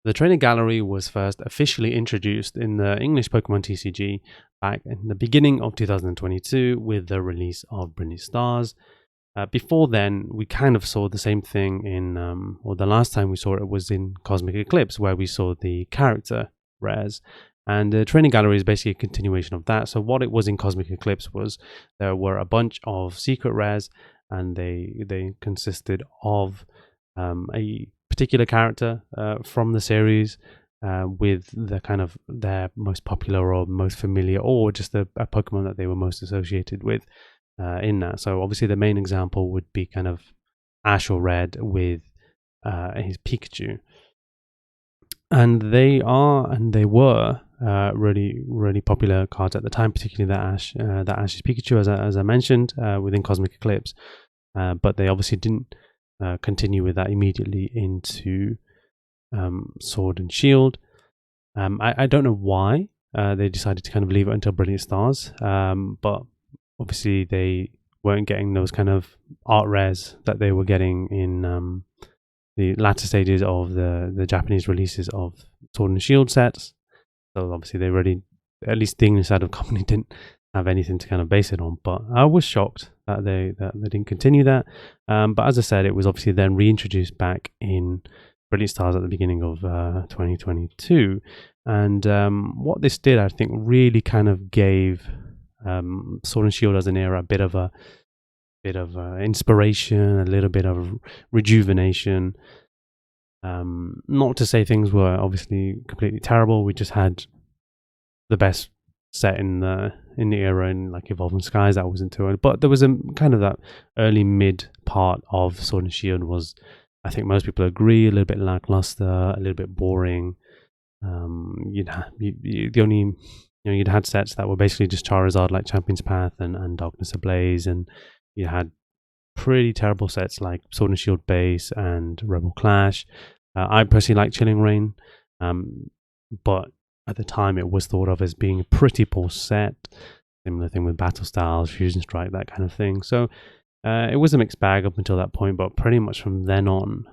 The Trainer Gallery was first officially introduced in the English Pokemon TCG back in the beginning of 2022 with the release of Brilliant Stars. Before then, we kind of saw the same thing in, or the last time we saw it was in Cosmic Eclipse, where we saw the character rares. And the Training Gallery is basically a continuation of that. So what it was in Cosmic Eclipse was there were a bunch of secret rares, and they consisted of a particular character from the series with the kind of their most popular or most familiar, or just a Pokemon that they were most associated with in that. So obviously the main example would be kind of Ash or Red with his Pikachu. And they were really popular cards at the time, particularly that Ash's Pikachu, as I mentioned, within Cosmic Eclipse. But they obviously didn't continue with that immediately into Sword and Shield. I don't know why they decided to kind of leave it until Brilliant Stars, but obviously they weren't getting those kind of art rares that they were getting in the latter stages of the Japanese releases of Sword and Shield sets. So obviously they already, at least the English side of the company, didn't have anything to kind of base it on. But I was shocked that they didn't continue that. But as I said, it was obviously then reintroduced back in Brilliant Stars at the beginning of 2022. And what this did, I think, really kind of gave Sword and Shield as an era a bit of inspiration, a little bit of rejuvenation. Not to say things were obviously completely terrible. We just had the best set in the era in like Evolving Skies. That wasn't too early, but there was a kind of that early mid part of Sword and Shield was, I think most people agree, a little bit lackluster, a little bit boring. You'd had sets that were basically just Charizard like Champion's Path and Darkness Ablaze, and you had pretty terrible sets like Sword and Shield Base and Rebel Clash. I personally like Chilling Reign, but at the time it was thought of as being a pretty poor set. Similar thing with Battle Styles, Fusion Strike, that kind of thing. So it was a mixed bag up until that point, but pretty much from then on,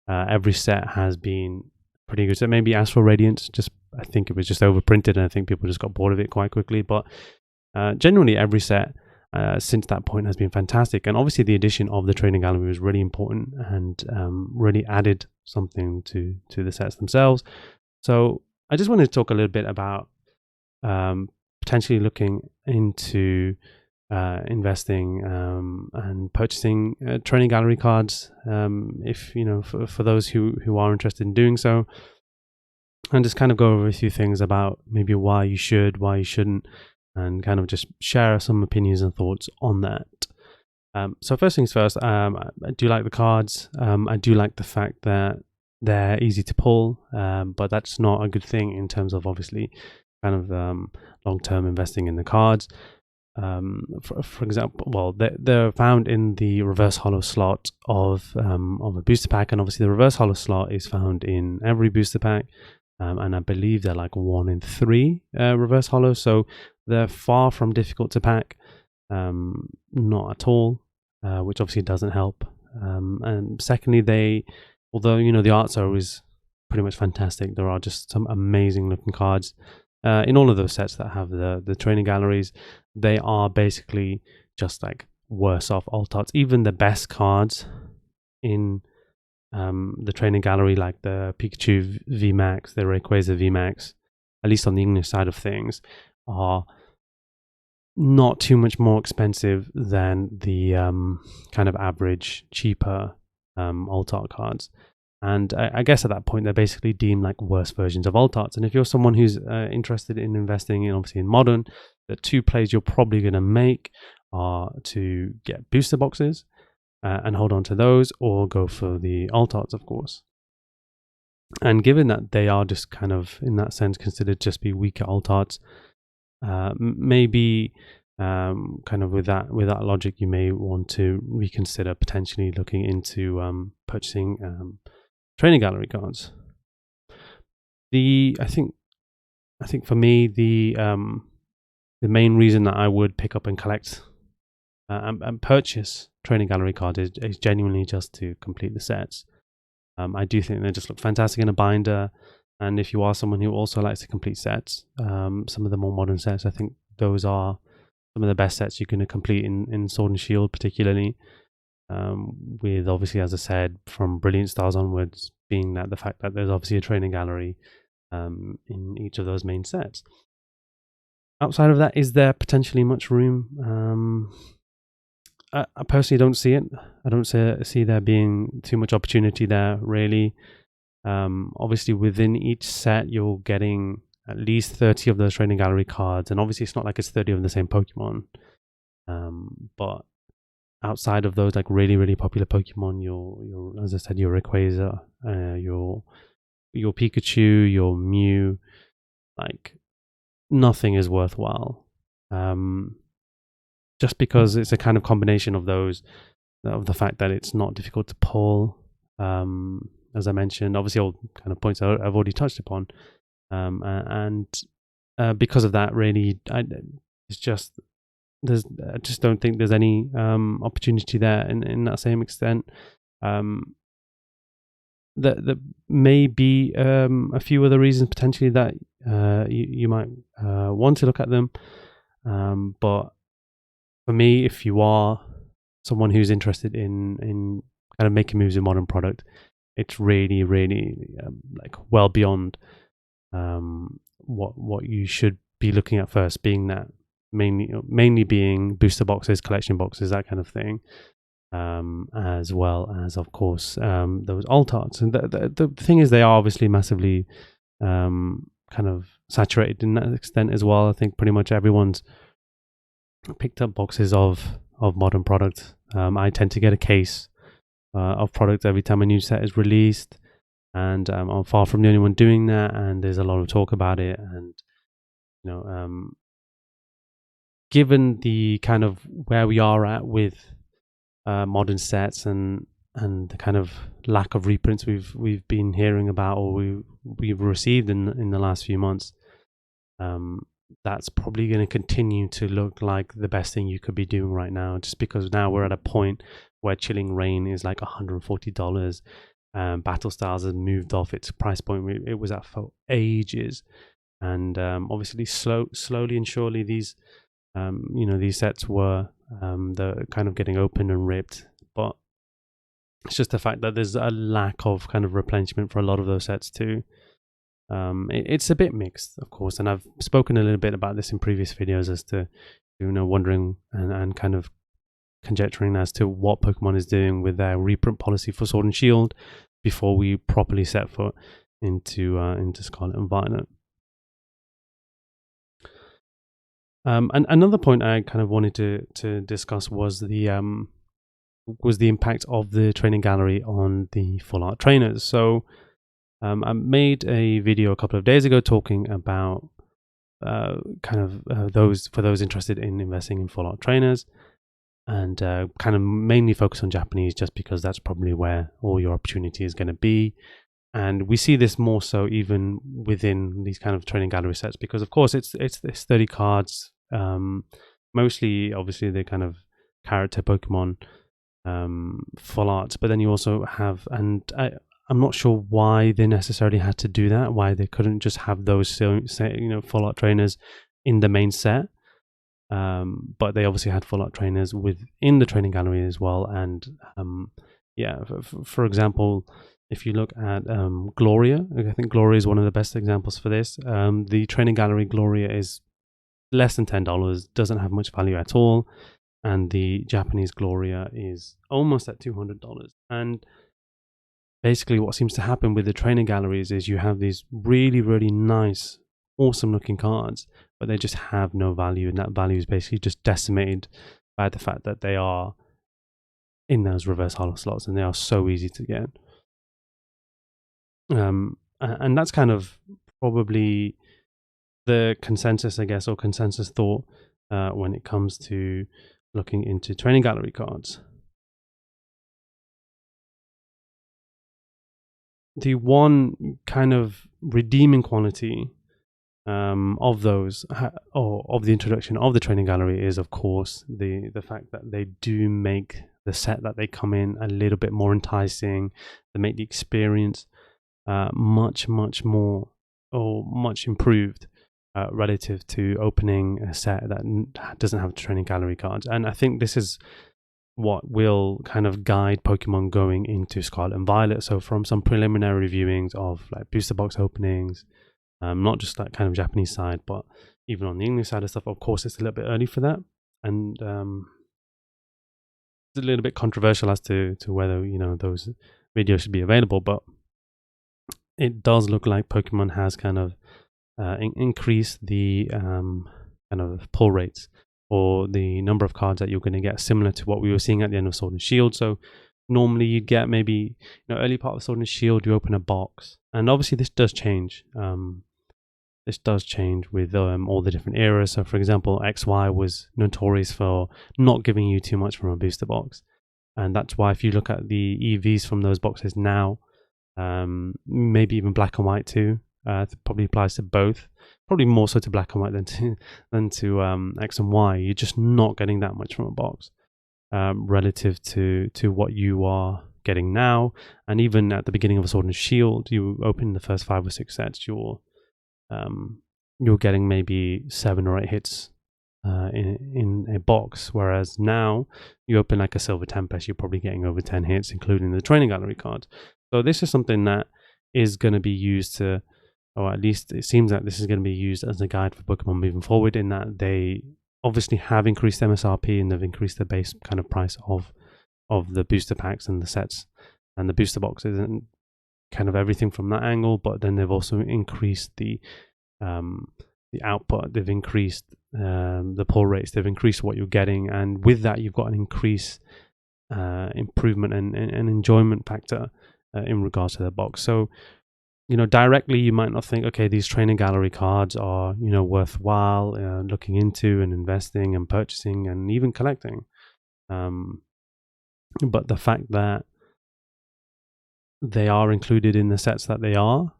every set has been pretty good. So maybe Astral Radiance, I think it was just overprinted, and I think people just got bored of it quite quickly. But generally, every set since that point has been fantastic. And obviously, the addition of the Training Gallery was really important and really added something to the sets themselves. So I just wanted to talk a little bit about potentially looking into investing and purchasing Training Gallery cards, if for those who are interested in doing so, and just kind of go over a few things about maybe why you should, why you shouldn't, and kind of just share some opinions and thoughts on that. So first things first, I do like the cards. I do like the fact that they're easy to pull, but that's not a good thing in terms of obviously kind of long-term investing in the cards. For example, well, they're found in the reverse holo slot of a booster pack, and obviously the reverse holo slot is found in every booster pack, and I believe they're like 1 in 3 reverse holo, so they're far from difficult to pack, not at all, which obviously doesn't help. And secondly, although the arts are always pretty much fantastic, there are just some amazing looking cards in all of those sets that have the Training Galleries. They are basically just like worse off alt arts. Even the best cards in the Training Gallery, like the Pikachu VMAX, the Rayquaza VMAX, at least on the English side of things, are not too much more expensive than the kind of average, cheaper alt art cards. And I guess at that point, they're basically deemed like worse versions of alt arts. And if you're someone who's interested in investing in, obviously in modern, the 2 plays you're probably going to make are to get booster boxes and hold on to those, or go for the alt arts, of course. And given that they are just kind of, in that sense, considered just be weaker alt arts, maybe kind of with that logic, you may want to reconsider potentially looking into purchasing Training Gallery cards. I think for me the main reason that I would pick up and collect and purchase Training Gallery cards is genuinely just to complete the sets. I do think they just look fantastic in a binder. And if you are someone who also likes to complete sets, some of the more modern sets, I think those are some of the best sets you're going to complete in Sword and Shield, particularly. With obviously, as I said, from Brilliant Stars onwards, being that the fact that there's obviously a training gallery in each of those main sets. Outside of that, is there potentially much room? I personally don't see it. I don't see there being too much opportunity there, really. Obviously, within each set, you're getting at least 30 of those training gallery cards, and obviously, it's not like it's 30 of the same Pokemon. But outside of those, like really popular Pokemon, your as I said, your Rayquaza, your Pikachu, your Mew, like nothing is worthwhile. Just because it's a kind of combination of those, of the fact that it's not difficult to pull. As I mentioned, obviously all kind of points I've already touched upon, and because of that, really, I just don't think there's any opportunity there in that same extent. There may be a few other reasons potentially that you might want to look at them, but for me, if you are someone who's interested in kind of making moves in modern product, it's really like well beyond what you should be looking at first, being that mainly being booster boxes, collection boxes, that kind of thing, as well as of course those alt arts. And the thing is, they are obviously massively kind of saturated in that extent as well. I think pretty much everyone's picked up boxes of modern product. I tend to get a case of product every time a new set is released, and I'm far from the only one doing that, and there's a lot of talk about it. And given the kind of where we are at with modern sets and the kind of lack of reprints we've been hearing about, or we've received in the last few months, that's probably going to continue to look like the best thing you could be doing right now, just because now we're at a point where Chilling Reign is like $140. Battle Styles has moved off its price point it was at for ages, and obviously slowly and surely these these sets were the kind of getting opened and ripped, but it's just the fact that there's a lack of kind of replenishment for a lot of those sets too. It's a bit mixed, of course, and I've spoken a little bit about this in previous videos as to wondering and kind of conjecturing as to what Pokemon is doing with their reprint policy for Sword and Shield before we properly set foot into Scarlet and Violet. And another point I kind of wanted to discuss was the impact of the training gallery on the full art trainers. So I made a video a couple of days ago talking about those interested in investing in full art trainers, and kind of mainly focus on Japanese, just because that's probably where all your opportunity is going to be. And we see this more so even within these kind of training gallery sets, because of course it's 30 cards, mostly obviously the kind of character Pokemon full art, but then you also have, and I'm not sure why they necessarily had to do that, why they couldn't just have those full art trainers in the main set. But they obviously had full art trainers within the training gallery as well. And for example, if you look at Gloria, I think Gloria is one of the best examples for this. The training gallery Gloria is less than $10, doesn't have much value at all, and the Japanese Gloria is almost at $200. And basically what seems to happen with the training galleries is you have these really nice, awesome looking cards, but they just have no value, and that value is basically just decimated by the fact that they are in those reverse holo slots and they are so easy to get. And that's kind of probably the consensus, I guess, or consensus thought when it comes to looking into training gallery cards. The one kind of redeeming quality of those, or of the introduction of the training gallery, is of course the fact that they do make the set that they come in a little bit more enticing. They make the experience much more, or much improved relative to opening a set that doesn't have training gallery cards. And I think this is what will kind of guide Pokemon going into Scarlet and Violet. So from some preliminary viewings of like booster box openings, not just that kind of Japanese side, but even on the English side of stuff, of course it's a little bit early for that, and it's a little bit controversial as to whether, you know, those videos should be available. But it does look like Pokemon has kind of increased the kind of pull rates, or the number of cards that you're going to get, similar to what we were seeing at the end of Sword and Shield. So normally you'd get maybe, you know, early part of Sword and Shield, you open a box, and obviously this does change. This does change with all the different eras. So for example, XY was notorious for not giving you too much from a booster box, and that's why if you look at the EVs from those boxes now, maybe even Black and White too, probably applies to both, probably more so to Black and White than to X and Y. You're just not getting that much from a box relative to what you are getting now. And even at the beginning of a Sword and Shield, you open the first 5 or 6 sets, you're getting maybe 7 or 8 hits in a box, whereas now you open like a Silver Tempest, you're probably getting over 10 hits, including the training gallery card. So this is something that is going to be used to, or at least it seems like this is going to be used as a guide for Pokemon moving forward, in that they obviously have increased MSRP and they've increased the base kind of price of the booster packs and the sets and the booster boxes and kind of everything from that angle. But then they've also increased the output, they've increased the pull rates, they've increased what you're getting, and with that you've got an increased improvement and enjoyment factor in regards to the box. So, you know, directly you might not think, okay, these training gallery cards are, you know, worthwhile looking into and investing and purchasing and even collecting, but the fact that they are included in the sets that they are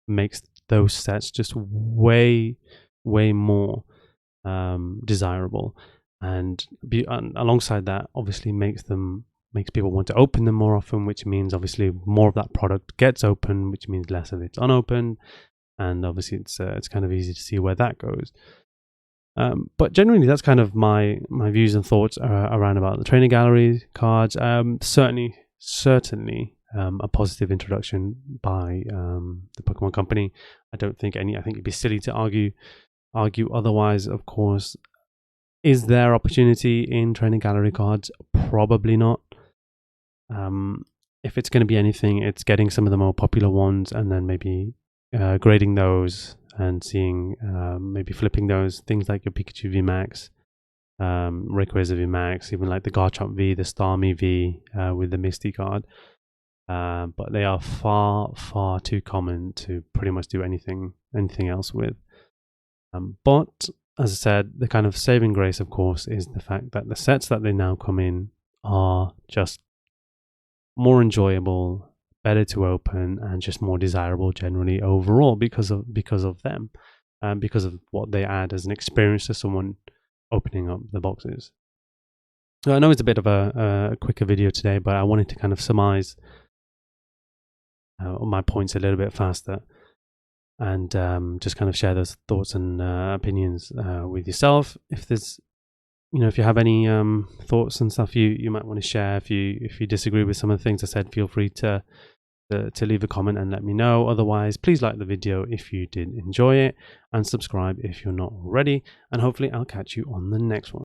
makes those sets just way more desirable, and alongside that obviously makes people want to open them more often, which means obviously more of that product gets open, which means less of it's unopened, and obviously it's kind of easy to see where that goes. But generally that's kind of my views and thoughts around about the training gallery cards. Certainly a positive introduction by the Pokemon Company. I think it'd be silly to argue otherwise. Of course, is there opportunity in training gallery cards? Probably not. If it's going to be anything, it's getting some of the more popular ones and then maybe grading those and seeing, maybe flipping those, things like your Pikachu VMAX, Rayquaza VMAX, even like the Garchomp V, the Starmie V with the Misty card. But they are far too common to pretty much do anything else with. But as I said, the kind of saving grace, of course, is the fact that the sets that they now come in are just more enjoyable, better to open, and just more desirable generally overall because of them, because of what they add as an experience to someone opening up the boxes. So I know it's a bit of a quicker video today, but I wanted to kind of surmise my points a little bit faster, and just kind of share those thoughts and opinions with yourself. If there's, you know, if you have any thoughts and stuff you might want to share, if you disagree with some of the things I said, feel free to leave a comment and let me know. Otherwise, please like the video if you did enjoy it, and subscribe if you're not already, and hopefully I'll catch you on the next one.